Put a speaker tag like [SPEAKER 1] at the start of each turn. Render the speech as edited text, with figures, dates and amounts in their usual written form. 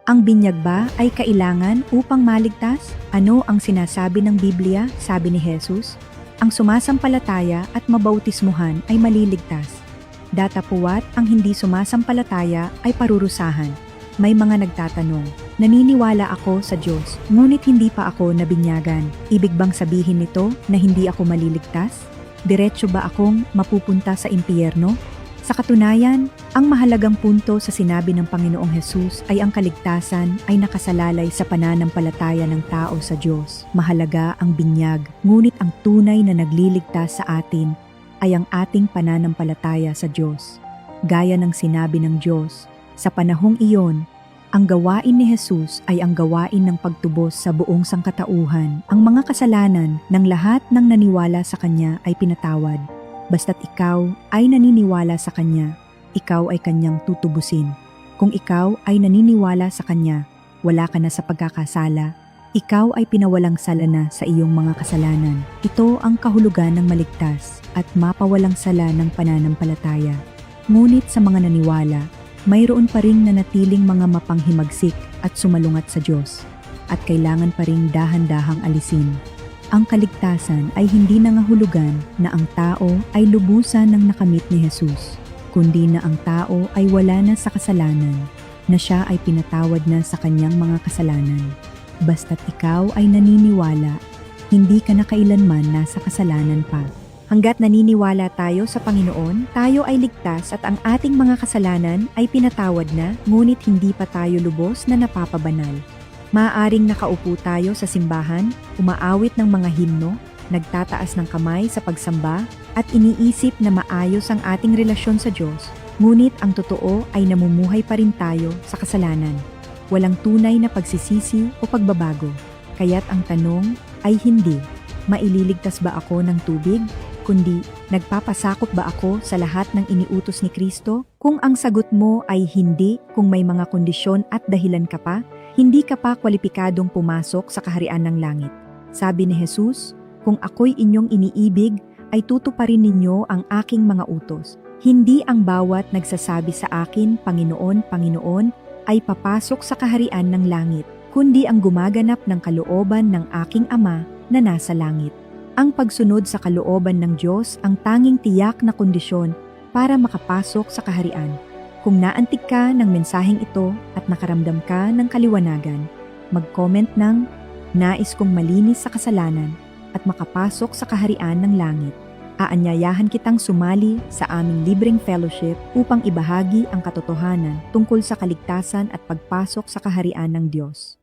[SPEAKER 1] Ang binyag ba ay kailangan upang maligtas? Ano ang sinasabi ng Biblia? Sabi ni Jesus, ang sumasampalataya at mabautismuhan ay maliligtas. Datapuwat ang hindi sumasampalataya ay parurusahan. May mga nagtatanong, naniniwala ako sa Diyos, ngunit hindi pa ako nabinyagan. Ibig bang sabihin nito na hindi ako maliligtas? Diretso ba akong mapupunta sa impyerno? Sa katunayan, ang mahalagang punto sa sinabi ng Panginoong Hesus ay ang kaligtasan ay nakasalalay sa pananampalataya ng tao sa Diyos. Mahalaga ang binyag, ngunit ang tunay na nagliligtas sa atin ay ang ating pananampalataya sa Diyos. Gaya ng sinabi ng Diyos, sa panahong iyon, ang gawain ni Hesus ay ang gawain ng pagtubos sa buong sangkatauhan. Ang mga kasalanan ng lahat ng naniwala sa Kanya ay pinatawad. Basta't ikaw ay naniniwala sa Kanya, ikaw ay Kanyang tutubusin. Kung ikaw ay naniniwala sa Kanya, wala ka na sa pagkakasala. Ikaw ay pinawalang sala na sa iyong mga kasalanan. Ito ang kahulugan ng maligtas at mapawalang sala ng pananampalataya. Ngunit sa mga naniwala, mayroon pa ring nanatiling mga mapanghimagsik at sumalungat sa Diyos, at kailangan pa ring dahan-dahang alisin. Ang kaligtasan ay hindi nangahulugan na ang tao ay lubusan ng nakamit ni Jesus, kundi na ang tao ay wala na sa kasalanan, na siya ay pinatawad na sa kanyang mga kasalanan. Basta't ikaw ay naniniwala, hindi ka na kailanman nasa kasalanan pa. Hanggat naniniwala tayo sa Panginoon, tayo ay ligtas at ang ating mga kasalanan ay pinatawad na, ngunit hindi pa tayo lubos na napapabanal. Maaaring nakaupo tayo sa simbahan, umaawit ng mga himno, nagtataas ng kamay sa pagsamba, at iniisip na maayos ang ating relasyon sa Diyos, ngunit ang totoo ay namumuhay pa rin tayo sa kasalanan. Walang tunay na pagsisisi o pagbabago. Kaya't ang tanong ay hindi, maililigtas ba ako ng tubig? Kundi, nagpapasakop ba ako sa lahat ng iniutos ni Kristo? Kung ang sagot mo ay hindi, kung may mga kondisyon at dahilan ka pa, hindi ka pa kwalipikadong pumasok sa kaharian ng langit. Sabi ni Jesus, kung ako'y inyong iniibig, ay tutuparin ninyo ang aking mga utos. Hindi ang bawat nagsasabi sa akin, Panginoon, Panginoon, ay papasok sa kaharian ng langit, kundi ang gumaganap ng kalooban ng aking Ama na nasa langit. Ang pagsunod sa kalooban ng Diyos ang tanging tiyak na kondisyon para makapasok sa kaharian. Kung naantig ka ng mensaheng ito at nakaramdam ka ng kaliwanagan, mag-comment ng nais kong malinis sa kasalanan at makapasok sa kaharian ng langit. Aanyayahan kitang sumali sa aming libreng fellowship upang ibahagi ang katotohanan tungkol sa kaligtasan at pagpasok sa kaharian ng Diyos.